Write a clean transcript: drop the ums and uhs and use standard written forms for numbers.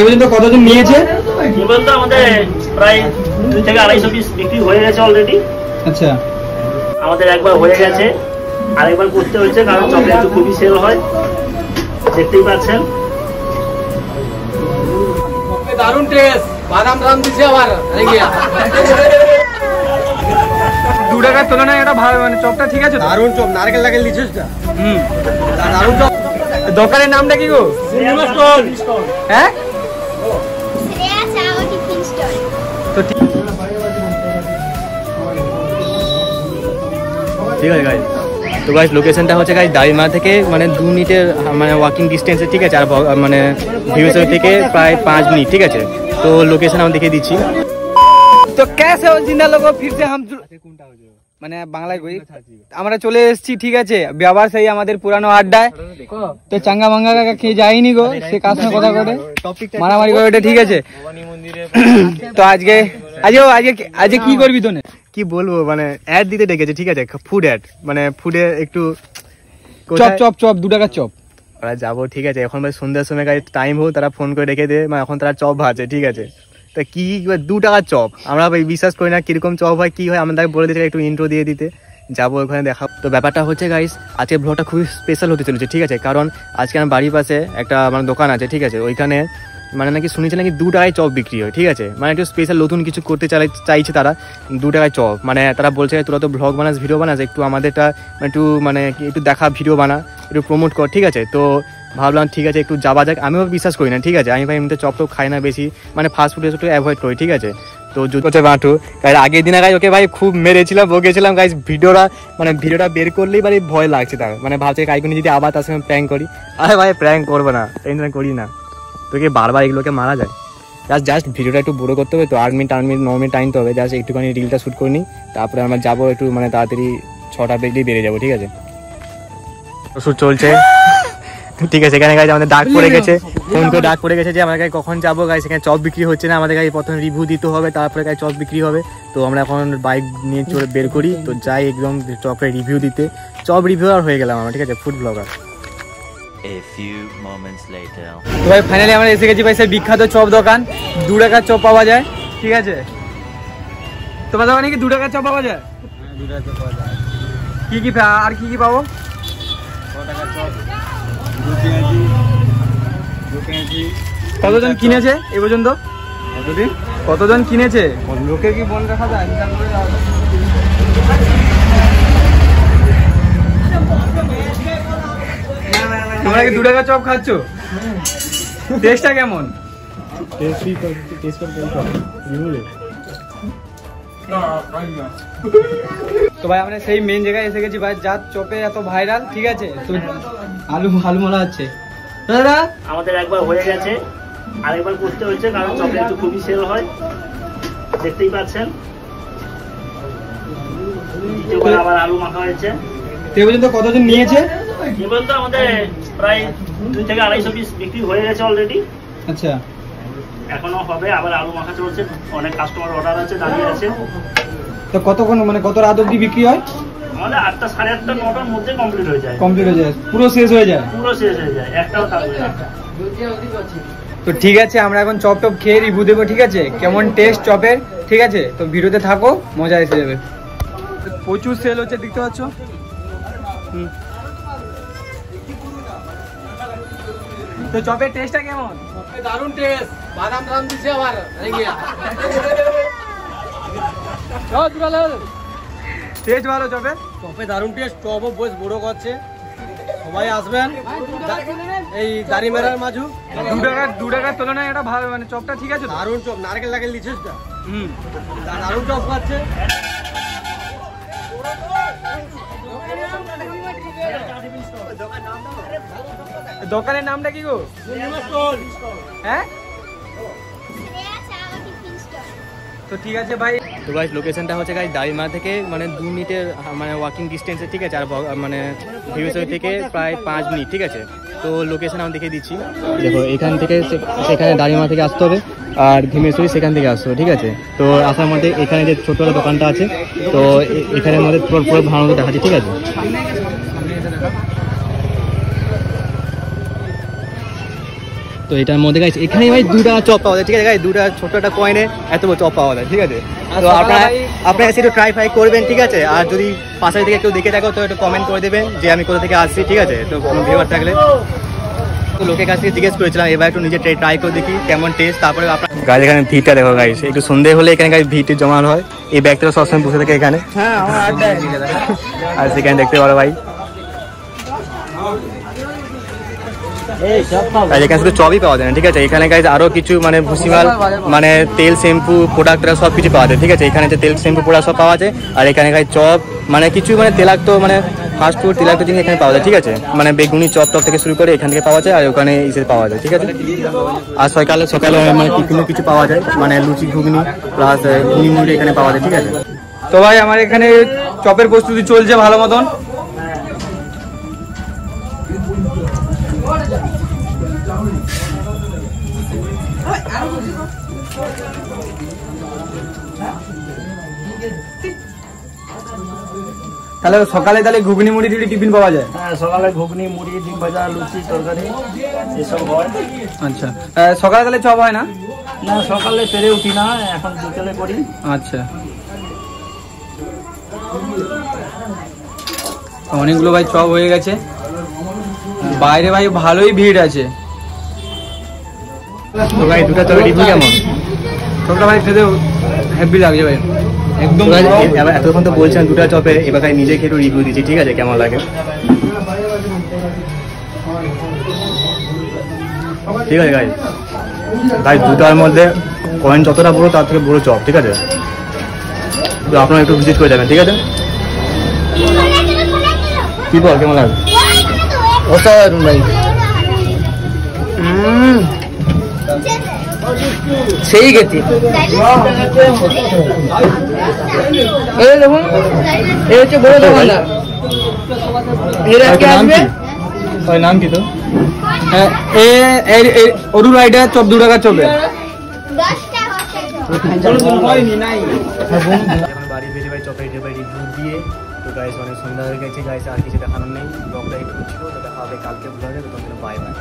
পর্যন্ত কতজন নিয়েছে? পর্যন্ত আমাদের প্রায় 2 থেকে 250 পিস বিক্রি হয়ে গেছে অলরেডি। আচ্ছা, আমাদের একবার হয়ে গেছে, আরেকবার করতে হয়েছে, কারণ চকলেট তো খুবই সেল হয়, দেখতেই পাচ্ছেন। দারুণ টেস্ট, বাদাম দাম দিছে আবার 2 টাকার তুলনায় এটা ভালো, মানে চপটা ঠিক আছে। দারুণ চপ, নারকেল নারকেল দিছিস না? দারুণ চপ। দোকানের নামটা কি গো? হ্যাঁ, তো ঠিক আছে গাইস। তো গাইস লোকেশনটা হচ্ছে গাইস দাড়িমারা থেকে মানে 2 মিনিটের মানে ওয়াকিং ডিস্টেন্সে, ঠিক আছে। আর মানে ভিউসর থেকে প্রায় 5 মিনিট, ঠিক আছে। তো লোকেশন আমি দেখিয়ে দিচ্ছি। তো कैसे हो जिंदा लोगों, फिर से हम মানে বাংলায় কই আমরা চলে এসেছি, ঠিক আছে। ব্যবহার সেই আমাদের পুরানো আড্ডায়। তো চাঙ্গা মাঙ্গা কাকা খেয়ে যায়নি গো, সে কাজ না কথা করে মারামারি করে, ঠিক আছে। তো আজকে কি করবি তোনে? কি বলবো, মানে অ্যাড দিতে ডেকেছে, ঠিক আছে। ফুড অ্যাড, মানে ফুডে একটু চপ 2 টাকার চপ ওরা যাবো, ঠিক আছে। এখন ভাই সন্ধ্যার সময় গাড়ি টাইম হোক, তারা ফোন করে রেখে দেয়, মানে এখন তারা চপ ভাজছে, ঠিক আছে। তা কি 2 টাকার চপ, আমরা ভাই বিশ্বাস করি না কিরকম চপ হয়, কি হয়। আমরা তাকে বলে দিতে একটু ইন্ট্রো দিয়ে দিতে, যাবো ওখানে দেখা। তো ব্যাপারটা হচ্ছে গাইস, আজকে ব্লগটা খুবই স্পেশাল হতে চলেছে, ঠিক আছে। কারণ আজকে আমার বাড়ির পাশে একটা মানে দোকান আছে, ঠিক আছে। ওইখানে মানে নাকি শুনেছি নাকি 2 টাকায় চপ বিক্রি হয়, ঠিক আছে। মানে একটু স্পেশাল নতুন কিছু করতে চাইছে তারা, 2 টাকায় চপ। মানে তারা বলছে তোরা তো ব্লগ বানাস, ভিডিও বানাস, একটু আমাদেরটা একটু দেখা ভিডিও বানা, একটু প্রমোট কর, ঠিক আছে। তো ভাবলাম ঠিক আছে একটু যাওয়া যাক। আমিও বিশ্বাস করি না, ঠিক আছে। আমি ভাই এমনিতে চপ টপ খাই না বেশি, মানে ফাস্ট ফুড একটু অ্যাভয়েড করি, ঠিক আছে। তো জুতোতে বাঁটু গাইজ আগের দিনে গাইজ ওকে ভাই খুব মেরেছিলাম, বকেছিলাম গাইজ। ভিডিওটা বের করলেই ভাই ভয় লাগছে তার, মানে ভাবছে কাইকুনি যদি আবার তার সঙ্গে প্র্যাঙ্ক করি। আরে ভাই প্র্যাঙ্ক করবো না, টেনশন করি না, তোকে বারবার এগুলোকে মারা যায়। জাস্ট ভিডিওটা একটু বড় করতে হবে, তো 8 মিনিট 9 মিনিট টাইম তো হবে। জাস্ট একটুখানি রিলটা শ্যুট করে নিই, তারপরে আমরা যাবো একটু মানে তাড়াতাড়ি 6টা বেজেই বেরিয়ে যাবো, ঠিক আছে। শ্যুট চলছে, ঠিক আছে। এখানে গাইজ আমাদের ডাক পড়ে গেছে, ফোন করে ডাক পড়ে গেছে যে আমাদের গায়ে কখন যাবো। গাইজ এখানে চপ বিক্রি হচ্ছে না, আমাদের গায়ে প্রথমে রিভিউ দিতে হবে, তারপরে গায়ে চপ বিক্রি হবে। তো আমরা এখন বাইক নিয়ে চলে বের করি, তো যাই একদম চপের রিভিউ দিতে। চপ রিভিউ আর হয়ে গেলাম আমরা, ঠিক আছে, food blogger. A few moments later. তো ভাই ফাইনালি আমরা এসে গেছি ভাই সেই বিখ্যাত চপ দোকান, 2 টাকার চপ পাওয়া যায়, ঠিক আছে। তোমার দোকানে কি 2 টাকার চপ পাওয়া যায়? হ্যাঁ, 2 টাকার চপ পাওয়া যায়। কি আর কি পাবো? 6 টাকার চপ, 2 কেজি। কতজন কিনেছে এই পর্যন্ত? কতজন কিনেছে? লোকে কি বল রাখা যায়? তোমরা কি 2 টাকার চপ খাচ্ছ? টেস্টটা কেমন? তো ভাই আমরা সেই মেন জায়গায় এসে গেছি ভাই, যার চপে এত ভাইরাল, ঠিক আছে। তো আলু মালা আছে দাদা, আমাদের একবার হয়ে গেছে, আরেকবার করতে হয়েছে, কারণ চকলেট তো খুবই সেল হয়, দেখতেই পাচ্ছেন। দ্বিতীয়বার আবার আলু মাখা হয়েছে। এ পর্যন্ত কতজন নিয়েছে? এ পর্যন্ত আমাদের প্রায় 2 থেকে 250 পিস বিক্রি হয়ে গেছে অলরেডি। আচ্ছা, এখনো হবে, আবার আলু মাখা চলছে, অনেক কাস্টমার অর্ডার আছে, দাঁড়িয়ে আছে। তো কতক্ষণ মানে কত রাত অবধি বিক্রি হয়? আমাদের 8টা 8:30 9টার মধ্যে কমপ্লিট হয়ে যায়, পুরো শেষ হয়ে যায়, একটাও থাকবে না। তো ঠিক আছে, আমরা এখন চপ টপ খেয়ে রিভিউ দেবো, ঠিক আছে, কেমন টেস্ট চপের, ঠিক আছে। তো ভিডিওতে থাকো, মজা এসে যাবে। প্রচুর সেল হচ্ছে, দেখতে পাচ্ছ। তো চপের টেস্টটা কেমন? দারুণ টেস্ট, বাদাম দাম দিছে আবার টেস্ট ভালো চপের? চপে দারুণ টেস্ট, চপও বেশ বড় করছে, সবাই আসবেন। এই দাড়িমারার মাঝু 2 টাকার তুলনায় এটা ভালো, মানে চপটা ঠিক আছে। দারুণ চপ, নারকেল নারকেল দিছিস না? দারুণ চপ পাচ্ছে। দোকানের নামটা কি গো? হ্যাঁ, তো ঠিক আছে ভাই। তো গাইস লোকেশনটা হচ্ছে গাইস দাড়িমারা থেকে মানে 2 মিনিটের মানে ওয়াকিং ডিস্টেন্সে, ঠিক আছে। আর মানে ভিউসর থেকে প্রায় 5 মিনিট, ঠিক আছে। তো লোকেশন আমি দেখিয়ে দিচ্ছি, দেখো এখান থেকে সেখানে দাড়িমারা থেকে আসতে হবে, আর ভীমেশ্বরী সেখান থেকে আসতে হবে, ঠিক আছে। তো আসার মধ্যে এখানে যে ছোটবেলা দোকানটা আছে, তো এখানে আমাদের পুরো ভালো মতো দেখাচ্ছি, ঠিক আছে। তো তো এটার মধ্যে গাইস এখানে ভাই 2 টাকা চপ পাওয়া যায়, ঠিক আছে গাইস, 2 টাকা ছোট একটা কয়েনে এত বড় চপ পাওয়া যায়, ঠিক আছে। তো আপনারা এসে একটু ট্রাই ফ্রাই করবেন, ঠিক আছে। আর যদি পাশে থেকে কেউ দেখে থাকো তো একটু কমেন্ট করে দেবেন যে আমি কোথা থেকে আসছি, ঠিক আছে। তো কোনো ভিউয়ার থাকলে তো লোকের কাছ থেকে জিজ্ঞেস করেছিলাম, এবার একটু নিজে ট্রাই করে দেখি কেমন টেস্ট। তারপরে আপনার গাইস এখানে ভিড়টা দেখো গাইস, একটু সন্ধে হলে এখানে গাইস ভিড়টি জমানো হয়। এই ব্যক্তিরা সবসময় বসে থাকে এখানে, হ্যাঁ আমার আড্ডায় আর সেখানে দেখতে পারো ভাই এখানে শুধু চপই পাওয়া যায় না, ঠিক আছে। এখানে গাইজ আরো কিছু মানে ভুসিমাল মানে তেল শ্যাম্পু প্রোডাক্ট সব কিছু পাওয়া যায়, ঠিক আছে। এখানে যে তেল শ্যাম্পু প্রোডাক্ট সব পাওয়া যায়। আর এখানে গাইজ চপ মানে কিছু মানে তেলাক্ত মানে ফাস্ট ফুড তেলাক্ত জিনিস এখানে পাওয়া যায়, ঠিক আছে। মানে বেগুনি চপ টপ থেকে শুরু করে এখান থেকে পাওয়া যায়, আর ওখানে ইসে পাওয়া যায়, ঠিক আছে। আর সকালে মানে টিফিনে কিছু পাওয়া যায়, মানে লুচি ঘুগনি প্লাস ঘুগনি মুড়ি এখানে পাওয়া যায়, ঠিক আছে। তো ভাই আমার এখানে চপের প্রস্তুতি চলছে ভালো মতন। তাহলে সকালে তাহলে ঘুগনি মুড়ি টুড়ি টিফিন পাওয়া যায়? হ্যাঁ, সকালে ঘুগনি মুড়ি ডিম ভাজা লুচি তরকারি এসব হয়। আচ্ছা, সকালে তাহলে চপ হয় না? না, সকালে পেরে উঠি না, এখন বিকেলে করি। আচ্ছা, অনেকগুলো ভাই চপ হয়ে গেছে। বাইরে ভাই ভালোই ভিড় আছে। তো ভাই 2টা চপের রিভিউ কেমন? চপটা ভাই খেতে হেভি লাগছে ভাই, একদম। এতক্ষণ তো বলছেন 2টা চপের, এবার ভাই নিজে খেয়ে রিভিউ দিচ্ছি, ঠিক আছে, কেমন লাগে। ঠিক আছে গাইস, গাইস 2টার মধ্যে পয়েন্ট যতটা বড় তার থেকে বড় চপ, ঠিক আছে। তো আপনারা একটু ভিজিট করে যাবেন, ঠিক আছে। কি বল কেমন লাগে? অসাধারণ ভাই, সেই গেছি। এই দেখুন, এই হচ্ছে বড় দোকানদার। এর আজকে আসবে। ওই নাম কি তো? অরুণ রাইডার চপ 2 টাকা চপে। এখন বাড়ি বেরিয়ে ভাই চপের রিভিউ দিয়ে। তো গাইস অনেক সন্ধ্যা হয়ে গেছে গাইস, আর কিছু দেখানোর নেই। ব্লগটা একটু ছিল, তো দেখা হবে কালকে ব্লগে। তো বাই বাই।